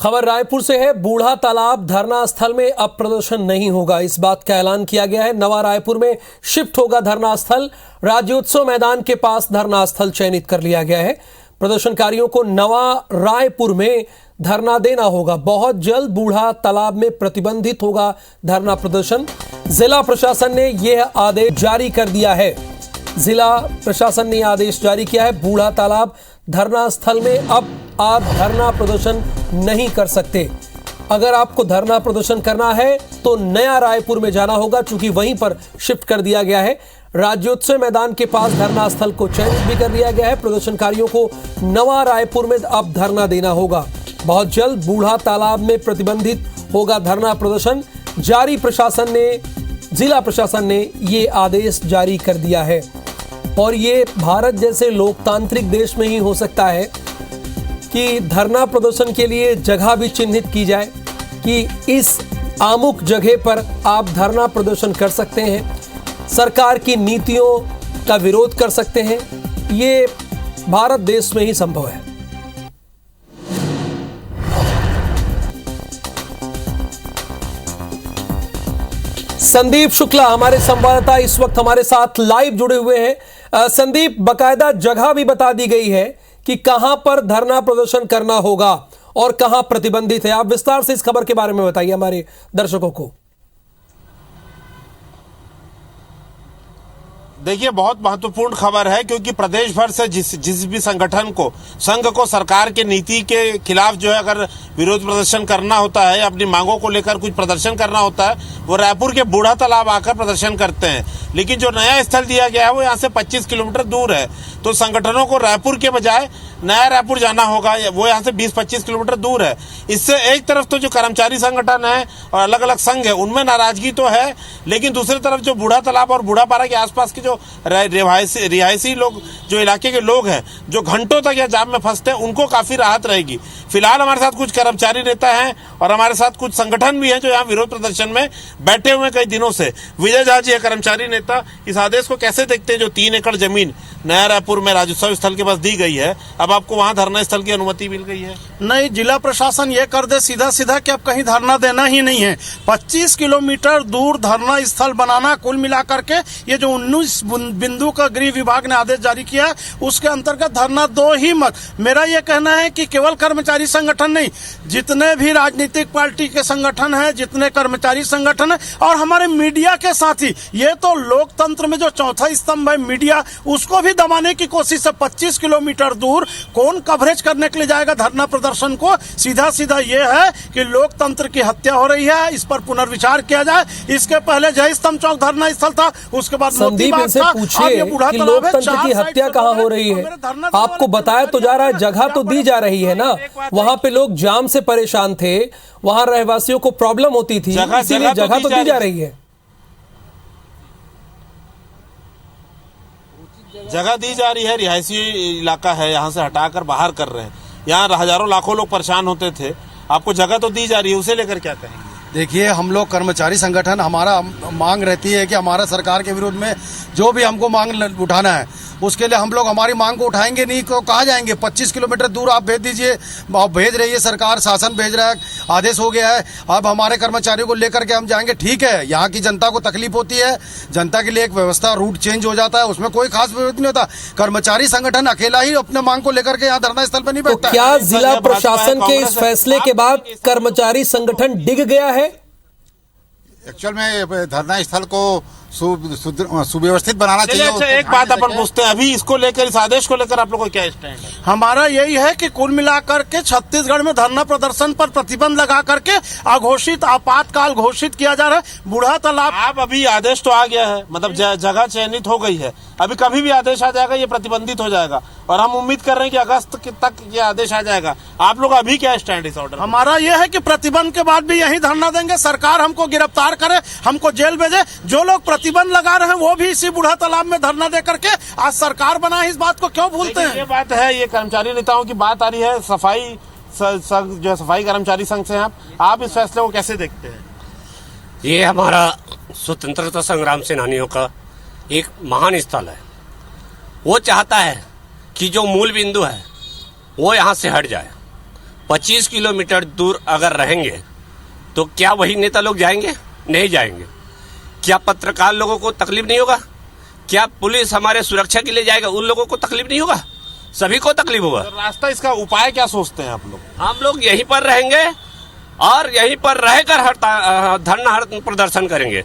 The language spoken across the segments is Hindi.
खबर रायपुर से है। बूढ़ा तालाब धरना स्थल में अब प्रदर्शन नहीं होगा, इस बात का ऐलान किया गया है। नवा रायपुर में शिफ्ट होगा धरना स्थल। राज्योत्सव मैदान के पास धरना स्थल चयनित कर लिया गया है। प्रदर्शनकारियों को नवा रायपुर में धरना देना होगा। बहुत जल्द बूढ़ा तालाब में प्रतिबंधित होगा धरना प्रदर्शन। जिला प्रशासन ने यह आदेश जारी कर दिया है। जिला प्रशासन ने आदेश जारी किया है। बूढ़ा तालाब धरना स्थल में अब आप धरना प्रदर्शन नहीं कर सकते। अगर आपको धरना प्रदर्शन करना है तो नया रायपुर में जाना होगा, चूंकि वहीं पर शिफ्ट कर दिया गया है। राज्योत्सव मैदान के पास धरना स्थल को चयनित भी कर लिया गया है। प्रदर्शनकारियों को नवा रायपुर में अब धरना देना होगा। बहुत जल्द बूढ़ा तालाब में प्रतिबंधित होगा धरना प्रदर्शन। जिला प्रशासन ने ये आदेश जारी कर दिया है। और ये भारत जैसे लोकतांत्रिक देश में ही हो सकता है कि धरना प्रदर्शन के लिए जगह भी चिन्हित की जाए कि इस आमुख जगह पर आप धरना प्रदर्शन कर सकते हैं, सरकार की नीतियों का विरोध कर सकते हैं। ये भारत देश में ही संभव है। संदीप शुक्ला हमारे संवाददाता इस वक्त हमारे साथ लाइव जुड़े हुए हैं। संदीप, बकायदा जगह भी बता दी गई है कि कहां पर धरना प्रदर्शन करना होगा और कहां प्रतिबंधित है। आप विस्तार से इस खबर के बारे में बताइए हमारे दर्शकों को। देखिए, बहुत महत्वपूर्ण खबर है, क्योंकि प्रदेश भर से जिस भी संगठन को, संघ को सरकार के नीति के खिलाफ जो है अगर विरोध प्रदर्शन करना होता है, अपनी मांगों को लेकर कुछ प्रदर्शन करना होता है, वो रायपुर के बूढ़ा तालाब आकर प्रदर्शन करते हैं। लेकिन जो नया स्थल दिया गया है वो यहाँ से 25 किलोमीटर दूर है, तो संगठनों को रायपुर के बजाय नया रायपुर जाना होगा। वो यहाँ से 20-25 किलोमीटर दूर है। इससे एक तरफ तो जो कर्मचारी संगठन है और अलग अलग संघ है, उनमें नाराजगी तो है, लेकिन दूसरी तरफ जो बूढ़ा तालाब और बूढ़ापारा के आसपास के जो रिहायशी लोग, जो इलाके के लोग हैं, जो घंटों तक या जाम में फंसते हैं, उनको काफी राहत रहेगी। फिलहाल हमारे साथ कुछ कर्मचारी नेता हैं और हमारे साथ कुछ संगठन भी हैं जो यहाँ विरोध प्रदर्शन में बैठे हुए कई दिनों से। विजय झा जी है कर्मचारी नेता। इस आदेश को कैसे देखते हैं जो 3 एकड़ जमीन नया रायपुर में राज्योत्सव स्थल के पास दी गई है, अब आपको वहां धरना स्थल की अनुमति मिल गई है? नहीं, जिला प्रशासन ये कर दे सीधा सीधा कि अब कहीं धरना देना ही नहीं है। 25 किलोमीटर दूर धरना स्थल बनाना, कुल मिलाकर के ये जो 19 बिंदु का गृह विभाग ने आदेश जारी किया है, उसके अंतर्गत धरना दो ही मत। मेरा ये कहना है कि केवल कर्मचारी संगठन नहीं, जितने भी राजनीतिक पार्टी के संगठन है, जितने कर्मचारी संगठन है और हमारे मीडिया के साथी, ये तो लोकतंत्र में जो चौथा स्तंभ है मीडिया, उसको भी दबाने की कोशिश है। 25 किलोमीटर दूर कौन कवरेज करने के लिए जाएगा धरना प्रदर्शन को? सीधा सीधा ये है कि लोकतंत्र की हत्या हो रही है, इस पर पुनर्विचार किया जाए। इसके पहले जय स्तंभ चौक धरना स्थल था, उसके बाद संदीप इनसे पूछिए कि लोकतंत्र की हत्या कहाँ हो रही है। आपको बताया तो जा रहा है, जगह तो दी जा रही है ना। वहां पे लोग जाम से परेशान थे, वहां रहवासियों को प्रॉब्लम होती थी, इसीलिए जगह तो दी जा रही है। जगह दी जा रही है, रिहायशी इलाका है, यहाँ से हटाकर बाहर कर रहे हैं। यहाँ हजारों लाखों लोग परेशान होते थे, आपको जगह तो दी जा रही है, उसे लेकर क्या कहेंगे? देखिए, हम लोग कर्मचारी संगठन, हमारा मांग रहती है कि हमारा सरकार के विरोध में जो भी हमको मांग उठाना है, उसके लिए हम लोग हमारी मांग को उठाएंगे नहीं तो कहाँ जाएंगे? 25 किलोमीटर दूर आप भेज दीजिए, आप भेज रही है सरकार, शासन भेज रहा है, आदेश हो गया है। अब हमारे कर्मचारियों को लेकर के हम जाएंगे? ठीक है, यहाँ की जनता को तकलीफ होती है, जनता के लिए एक व्यवस्था, रूट चेंज हो जाता है, उसमें कोई खास विरोध नहीं होता। कर्मचारी संगठन अकेला ही अपने मांग को लेकर के यहाँ धरना स्थल पर नहीं बैठता। तो क्या जिला प्रशासन के इस फैसले के बाद कर्मचारी संगठन डिग गया है? एक्चुअल में धरना स्थल को सुव्यवस्थित बनाना चाहिए। अच्छा, एक बात अपन पूछते हैं, अभी इसको लेकर, इस आदेश को लेकर आप लोगों का क्या स्टैंड है? हमारा यही है कि कुल मिलाकर के छत्तीसगढ़ में धरना प्रदर्शन पर प्रतिबंध लगा करके अघोषित आपातकाल घोषित किया जा रहा है। बूढ़ा तालाब, आप अभी आदेश तो आ गया है, मतलब जगह चयनित हो गई है, अभी कभी भी आदेश आ जाएगा, ये प्रतिबंधित हो जाएगा और हम उम्मीद कर रहे हैं कि अगस्त तक ये आदेश आ जाएगा। आप लोग अभी क्या स्टैंड इस ऑर्डर? हमारा यह है कि प्रतिबंध के बाद भी यही धरना देंगे, सरकार हमको गिरफ्तार करे, हमको जेल भेजे। जो लोग प्रतिबंध लगा रहे हैं वो भी इसी बूढ़ा तालाब में धरना दे करके आज सरकार बना है, इस बात को क्यों भूलते हैं? ये बात है, ये कर्मचारी नेताओं की बात आ रही है, जो सफाई कर्मचारी संघ से आप इस फैसले को कैसे देखते हैं? ये हमारा स्वतंत्रता संग्राम सेनानियों का एक महान स्थल है। वो चाहता है कि जो मूल बिंदु है वो यहाँ से हट जाए। 25 किलोमीटर दूर अगर रहेंगे तो क्या वही नेता लोग जाएंगे? नहीं जाएंगे। क्या पत्रकार लोगों को तकलीफ नहीं होगा? क्या पुलिस हमारे सुरक्षा के लिए जाएगा? उन लोगों को तकलीफ नहीं होगा? सभी को तकलीफ होगा। तो रास्ता, इसका उपाय क्या सोचते हैं आप लोग? हम लोग यहीं पर रहेंगे और यहीं पर रहकर धरना प्रदर्शन करेंगे।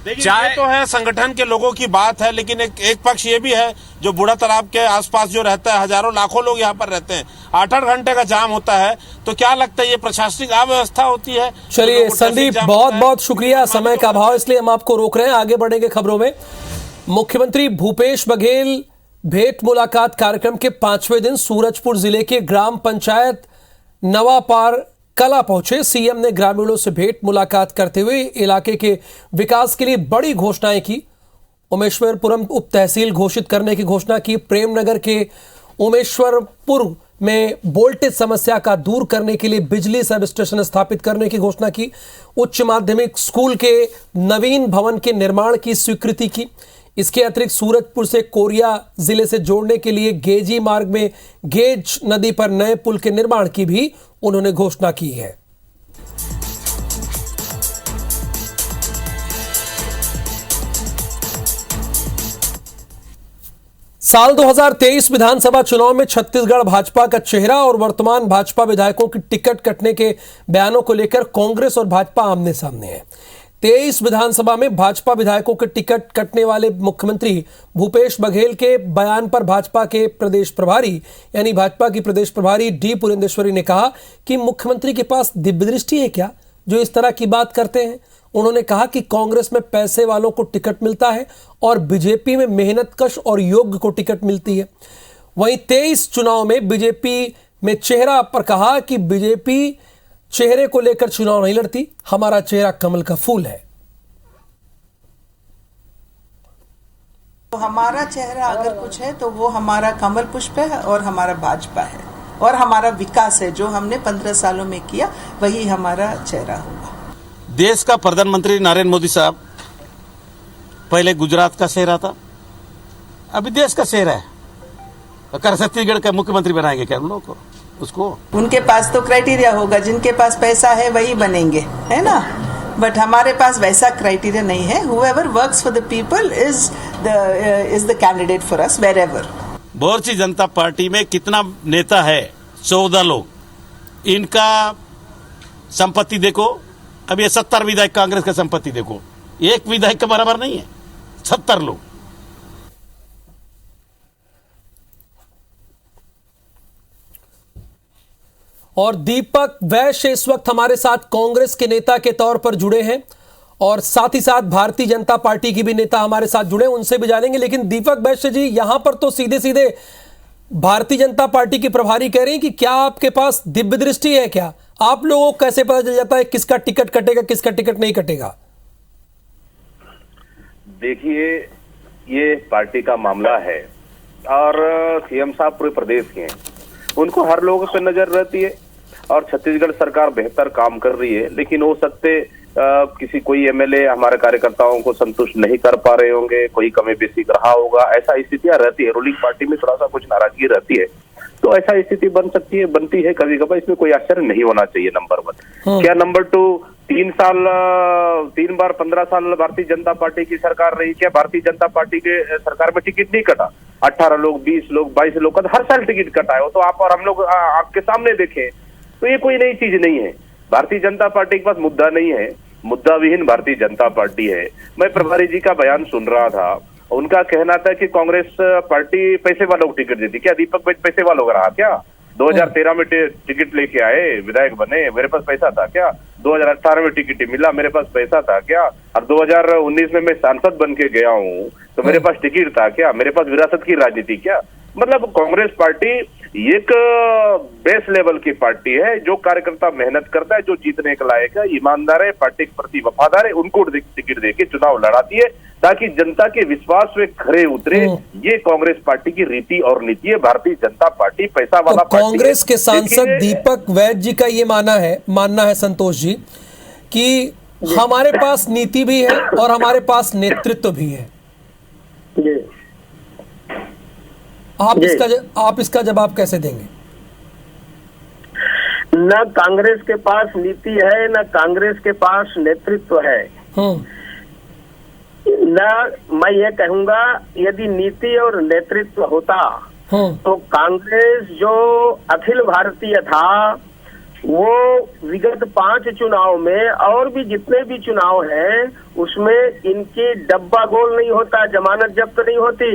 देखिए, ये तो है संगठन के लोगों की बात है, लेकिन एक पक्ष ये भी है जो बूढ़ा तालाब के आसपास जो रहता है, हजारों लाखों लोग यहाँ पर रहते हैं, 8-8 घंटे का जाम होता है। तो क्या लगता है ये प्रशासनिक अव्यवस्था होती है? चलिए संदीप, बहुत बहुत शुक्रिया। समय का अभाव इसलिए हम आपको रोक रहे हैं, आगे बढ़ेंगे खबरों में। मुख्यमंत्री भूपेश बघेल भेंट मुलाकात कार्यक्रम के 5वें दिन सूरजपुर जिले के ग्राम पंचायत नवापार कला पहुंचे। सीएम ने ग्रामीणों से भेंट मुलाकात करते हुए इलाके के विकास के लिए बड़ी घोषणाएं की। उमेश्वरपुरम उप तहसील घोषित करने की घोषणा की। प्रेमनगर के उमेश्वरपुर में वोल्टेज समस्या का दूर करने के लिए बिजली सब स्टेशन स्थापित करने की घोषणा की। उच्च माध्यमिक स्कूल के नवीन भवन के निर्माण की स्वीकृति की। इसके अतिरिक्त सूरजपुर से कोरिया जिले से जोड़ने के लिए गेजी मार्ग में गेज नदी पर नए पुल के निर्माण की भी उन्होंने घोषणा की है। साल 2023 विधानसभा चुनाव में छत्तीसगढ़ भाजपा का चेहरा और वर्तमान भाजपा विधायकों की टिकट कटने के बयानों को लेकर कांग्रेस और भाजपा आमने सामने है। 23 विधानसभा में भाजपा विधायकों के टिकट कटने वाले मुख्यमंत्री भूपेश बघेल के बयान पर भाजपा के प्रदेश प्रभारी यानी भाजपा की प्रदेश प्रभारी डी पुरेंदेश्वरी ने कहा कि मुख्यमंत्री के पास दिव्य दृष्टि है क्या जो इस तरह की बात करते हैं। उन्होंने कहा कि कांग्रेस में पैसे वालों को टिकट मिलता है और बीजेपी में मेहनतकश और योग्य को टिकट मिलती है। वहीं 23 चुनाव में बीजेपी में चेहरा पर कहा कि बीजेपी चेहरे को लेकर चुनाव नहीं लड़ती, हमारा चेहरा कमल का फूल है। तो हमारा चेहरा अगर कुछ है तो वो हमारा कमल पुष्प है और हमारा भाजपा है और हमारा विकास है। जो हमने 15 सालों में किया वही हमारा चेहरा होगा। देश का प्रधानमंत्री नरेंद्र मोदी साहब पहले गुजरात का चेहरा था, अभी देश का चेहरा है। अगर छत्तीसगढ़ का मुख्यमंत्री बनाएंगे क्या हम लोग को उसको? उनके पास तो क्राइटेरिया होगा, जिनके पास पैसा है वही बनेंगे, है ना। बट हमारे पास वैसा क्राइटेरिया नहीं है। Whoever works for the people is the candidate for us wherever. Bharatiya Janata party में कितना नेता है? 14 लोग। इनका संपत्ति देखो, अब ये 70 विधायक कांग्रेस का संपत्ति देखो, एक विधायक के बराबर नहीं है। 70 लोग। और दीपक वैश्य इस वक्त हमारे साथ कांग्रेस के नेता के तौर पर जुड़े हैं और साथ ही साथ भारतीय जनता पार्टी की भी नेता हमारे साथ जुड़े, उनसे भी जानेंगे। लेकिन दीपक वैश्य जी, यहां पर तो सीधे सीधे भारतीय जनता पार्टी की प्रभारी कह रही हैं कि क्या आपके पास दिव्य दृष्टि है क्या? आप लोगों को कैसे पता चल जाता है किसका टिकट कटेगा किसका टिकट नहीं कटेगा? देखिए, ये पार्टी का मामला है और सीएम साहब पूरे प्रदेश के हैं, उनको हर लोगों पर नजर रहती है और छत्तीसगढ़ सरकार बेहतर काम कर रही है। लेकिन हो सकते किसी कोई एमएलए हमारे कार्यकर्ताओं को संतुष्ट नहीं कर पा रहे होंगे, कोई कमी बेसी रहा होगा, ऐसा स्थितियां रहती है। रूलिंग पार्टी में थोड़ा सा कुछ नाराजगी रहती है, तो ऐसा स्थिति बन सकती है, बनती है कभी कभी। इसमें कोई आश्चर्य नहीं होना चाहिए। नंबर 1 क्या? नंबर 2, 3 बार 15 साल भारतीय जनता पार्टी की सरकार रही, क्या भारतीय जनता पार्टी के सरकार में टिकट नहीं कटा? 18 लोग, 20 लोग, 22 लोग का हर साल टिकट कटा है। तो आप और हम लोग आपके सामने देखें तो ये कोई नई चीज नहीं है। भारतीय जनता पार्टी के पास मुद्दा नहीं है, मुद्दा विहीन भारतीय जनता पार्टी है। मैं प्रभारी जी का बयान सुन रहा था, उनका कहना था कि कांग्रेस पार्टी पैसे वालों को टिकट देती। क्या दीपक पैसे वालों का रहा क्या? 2013 में टिकट लेके आए, विधायक बने, मेरे पास पैसा था क्या? 2018 में टिकट मिला, मेरे पास पैसा था क्या? और 2019 में मैं सांसद बन के गया हूँ तो मेरे पास टिकट था क्या? मेरे पास विरासत की राजनीति क्या? मतलब कांग्रेस पार्टी एक बेस लेवल की पार्टी है। जो कार्यकर्ता मेहनत करता है, जो जीतने के लायक है, ईमानदार है, पार्टी के प्रति वफादार है, उनको टिकट देके चुनाव लड़ाती है ताकि जनता के विश्वास में खरे उतरे। ये कांग्रेस पार्टी की रीति और नीति है। भारतीय जनता पार्टी पैसा वाला तो कांग्रेस के सांसद दीपक वैद्य जी का ये मानना है संतोष जी कि हमारे पास नीति भी है और हमारे पास नेतृत्व भी है। आप इसका जवाब कैसे देंगे? न कांग्रेस के पास नीति है, न कांग्रेस के पास नेतृत्व है। न मैं ये कहूंगा यदि नीति और नेतृत्व होता तो कांग्रेस जो अखिल भारतीय था वो विगत 5 चुनाव में और भी जितने भी चुनाव हैं उसमें इनकी डब्बा गोल नहीं होता, जमानत जब्त नहीं होती।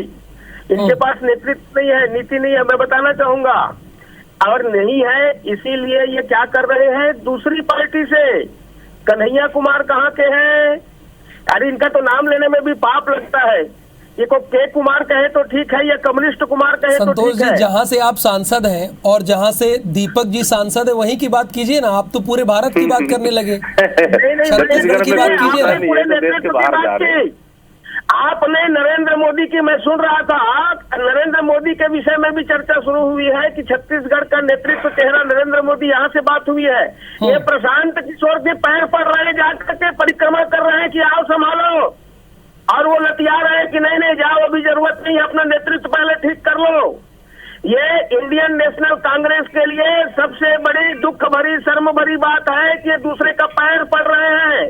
इनके पास नेतृत्व नहीं है, नीति नहीं है, मैं बताना चाहूंगा। और नहीं है इसीलिए ये क्या कर रहे हैं दूसरी पार्टी से। कन्हैया कुमार कहाँ के हैं? अरे इनका तो नाम लेने में भी पाप लगता है। ये को के कुमार कहे तो ठीक है या कम्युनिस्ट कुमार कहे तो ठीक है। जहाँ से आप सांसद हैं और जहाँ से दीपक जी सांसद है वहीं की बात कीजिए ना, आप तो पूरे भारत की बात करने लगे। छत्तीसगढ़ की बात कीजिए ना। आपने नरेंद्र मोदी की, मैं सुन रहा था नरेंद्र मोदी के विषय में भी चर्चा शुरू हुई है कि छत्तीसगढ़ का नेतृत्व चेहरा नरेंद्र मोदी, यहाँ से बात हुई है। ये प्रशांत किशोर के पैर पड़ रहे हैं, जाकर के परिक्रमा कर रहे हैं कि आओ संभालो, और वो लतिया रहे हैं कि नहीं नहीं जाओ अभी जरूरत नहीं, अपना नेतृत्व पहले ठीक कर लो। ये इंडियन नेशनल कांग्रेस के लिए सबसे बड़ी दुख भरी शर्म भरी बात है कि ये दूसरे का पैर पड़ रहे हैं।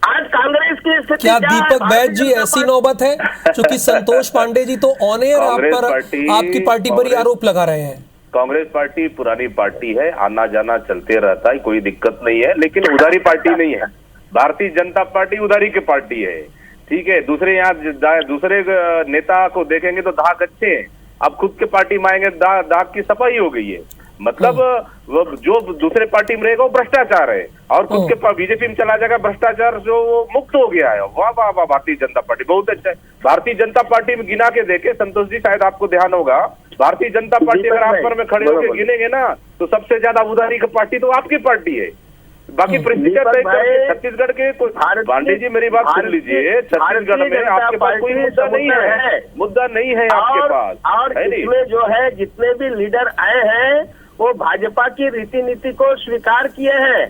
आज कांग्रेस की स्थिति क्या दीपक बैद जी ऐसी नौबत है? क्योंकि संतोष पांडे जी तो ऑन एयर आप पर आपकी पार्टी पर ही आरोप लगा रहे हैं। कांग्रेस पार्टी पुरानी पार्टी है, आना जाना चलते रहता है, कोई दिक्कत नहीं है, लेकिन उधारी पार्टी नहीं है। भारतीय जनता पार्टी उधारी की पार्टी है, ठीक है। दूसरे यहाँ दूसरे नेता को देखेंगे तो दाग अच्छे हैं, अब खुद के पार्टी में आएंगे दाग की सफाई हो गई है। मतलब वो जो दूसरे पार्टी में रहेगा वो भ्रष्टाचार है, और खुद के बीजेपी में चला जाएगा भ्रष्टाचार जो वो मुक्त हो गया है। वाह वाह वाह, भारतीय जनता पार्टी बहुत अच्छा है। भारतीय जनता पार्टी में गिना के देखे संतोष जी, शायद आपको ध्यान होगा, भारतीय जनता पार्टी अगर आप पर में खड़े होकर गिनेंगे ना तो सबसे ज्यादा उधारी की पार्टी तो आपकी पार्टी है। बाकी प्रतिशत छत्तीसगढ़ के पांडे जी मेरी बात सुन लीजिए, छत्तीसगढ़ में आपके पास कोई मुद्दा नहीं है, मुद्दा नहीं है आपके पास। और इसमें जो है जितने भी लीडर आए हैं वो भाजपा की रीति नीति को स्वीकार किए हैं,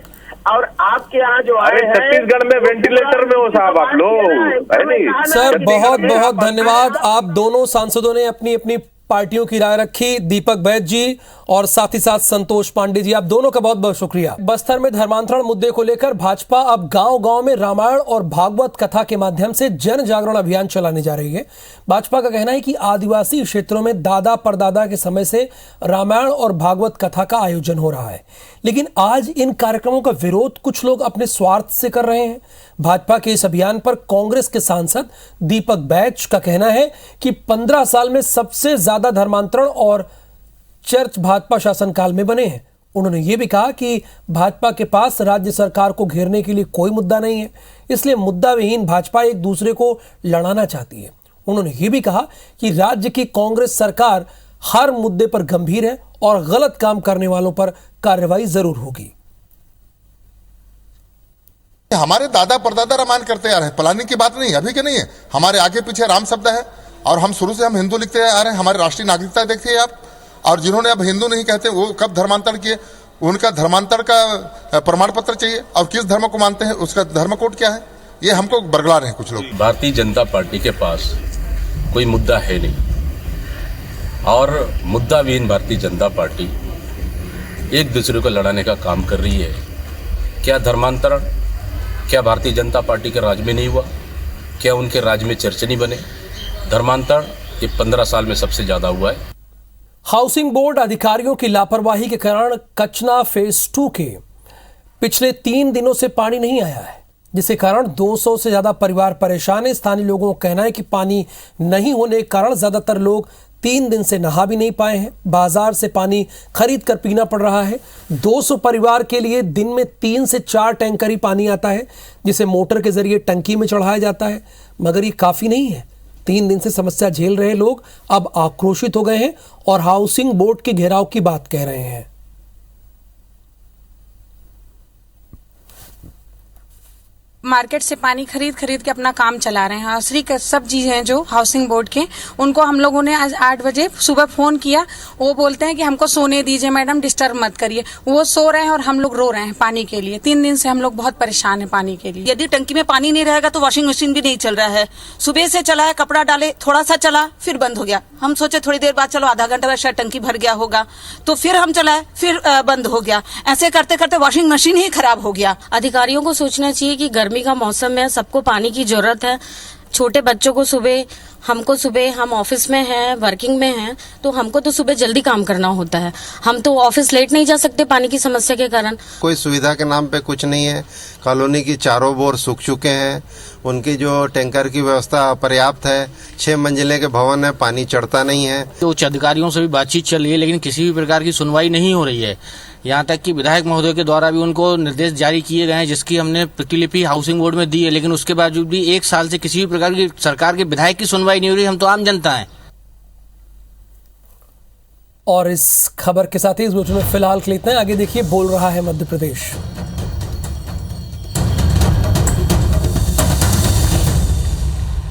और आपके यहाँ जो आए हैं छत्तीसगढ़ में वेंटिलेटर में हो साहब आप लोग। सर बहुत बहुत धन्यवाद, आप दोनों सांसदों ने अपनी अपनी पार्टियों की राय रखी, दीपक बैद जी और साथ ही साथ संतोष पांडे जी, आप दोनों का बहुत बहुत शुक्रिया। बस्तर में धर्मांतरण मुद्दे को लेकर भाजपा अब गांव-गांव में रामायण और भागवत कथा के माध्यम से जन जागरण अभियान चलाने जा रही है। भाजपा का कहना है कि आदिवासी क्षेत्रों में दादा परदादा के समय से रामायण और भागवत कथा का आयोजन हो रहा है, लेकिन आज इन कार्यक्रमों का विरोध कुछ लोग अपने स्वार्थ से कर रहे हैं। भाजपा के इस अभियान पर कांग्रेस के सांसद दीपक बैद का कहना है कि 15 साल में सबसे ज्यादा धर्मांतरण और चर्च भाजपा शासनकाल में बने हैं। उन्होंने ये भी कहा कि भाजपा के पास राज्य सरकार को घेरने के लिए कोई मुद्दा नहीं है, इसलिए मुद्दा विहीन भाजपा एक दूसरे को लड़ाना चाहती है। उन्होंने ये भी कहा कि राज्य की कांग्रेस सरकार हर मुद्दे पर गंभीर है और गलत काम करने वालों पर कार्रवाई जरूर होगी। हमारे दादा परदादा रामायण करते आ रहे हैं, प्लानिंग की बात नहीं है, अभी के नहीं है। हमारे आगे पीछे राम शब्द है, और हम शुरू से हम हिंदू लिखते आ रहे हैं। हमारी राष्ट्रीय नागरिकता देखिए आप, और जिन्होंने अब हिंदू नहीं कहते वो कब धर्मांतरण किए, उनका धर्मांतर का प्रमाण पत्र चाहिए, और किस धर्म को मानते हैं उसका धर्म कोड क्या है, ये हमको बरगला रहे हैं कुछ लोग। भारतीय जनता पार्टी के पास कोई मुद्दा है नहीं, और मुद्दा विहीन भारतीय जनता पार्टी एक दूसरे को लड़ाने का काम कर रही है। क्या धर्मांतरण क्या भारतीय जनता पार्टी के राज में नहीं हुआ? क्या उनके राज में चर्चा नहीं बने? धर्मांतरण ये 15 साल में सबसे ज्यादा हुआ है। हाउसिंग बोर्ड अधिकारियों की लापरवाही के कारण कचना फेज 2 के पिछले 3 दिनों से पानी नहीं आया है, जिसके कारण 200 से ज्यादा परिवार परेशान है। स्थानीय लोगों का कहना है कि पानी नहीं होने के कारण ज्यादातर लोग 3 दिन से नहा भी नहीं पाए हैं। बाजार से पानी खरीद कर पीना पड़ रहा है। 200 परिवार के लिए दिन में 3 से 4 टैंकर ही पानी आता है, जिसे मोटर के जरिए टंकी में चढ़ाया जाता है, मगर ये काफी नहीं है। 3 दिन से समस्या झेल रहे लोग अब आक्रोशित हो गए हैं और हाउसिंग बोर्ड के घेराव की बात कह रहे हैं। मार्केट से पानी खरीद के अपना काम चला रहे हैं। श्री कश्यप जी हैं जो हाउसिंग बोर्ड के, उनको हम लोगों ने आज 8 बजे सुबह फोन किया। वो बोलते हैं कि हमको सोने दीजिए मैडम, डिस्टर्ब मत करिए। वो सो रहे हैं और हम लोग रो रहे हैं पानी के लिए। 3 दिन से हम लोग बहुत परेशान हैं पानी के लिए। यदि टंकी में पानी नहीं रहेगा तो वॉशिंग मशीन भी नहीं चल रहा है। सुबह से चला है, कपड़ा डाले, थोड़ा सा चला फिर बंद हो गया। हम सोचे थोड़ी देर बाद चलो आधा घंटा बाद शायद टंकी भर गया होगा, तो फिर हम चलाए, फिर बंद हो गया। ऐसे करते करते वॉशिंग मशीन ही खराब हो गया। अधिकारियों को सोचना चाहिए कि गर्मी का मौसम है, सबको पानी की जरूरत है। छोटे बच्चों को सुबह, हमको सुबह, हम ऑफिस में हैं, वर्किंग में हैं, तो हमको तो सुबह जल्दी काम करना होता है। हम तो ऑफिस लेट नहीं जा सकते पानी की समस्या के कारण। कोई सुविधा के नाम पे कुछ नहीं है। कॉलोनी की चारों बोर सूख चुके हैं। उनकी जो टैंकर की व्यवस्था पर्याप्त है। 6 मंजिले के भवन है, पानी चढ़ता नहीं है। तो उच्च अधिकारियों से भी बातचीत चल रही है, लेकिन किसी भी प्रकार की सुनवाई नहीं हो रही है। यहाँ तक कि विधायक महोदय के द्वारा भी उनको निर्देश जारी किए गए हैं, जिसकी हमने प्रतिलिपि हाउसिंग बोर्ड में दी है, लेकिन उसके बावजूद भी 1 साल से किसी भी प्रकार की सरकार के विधायक की सुनवाई नहीं हो रही। हम तो आम जनता है। और इस खबर के साथ ही इस बुलेटिन में फिलहाल के लिए इतना है। आगे देखिए बोल रहा है मध्य प्रदेश।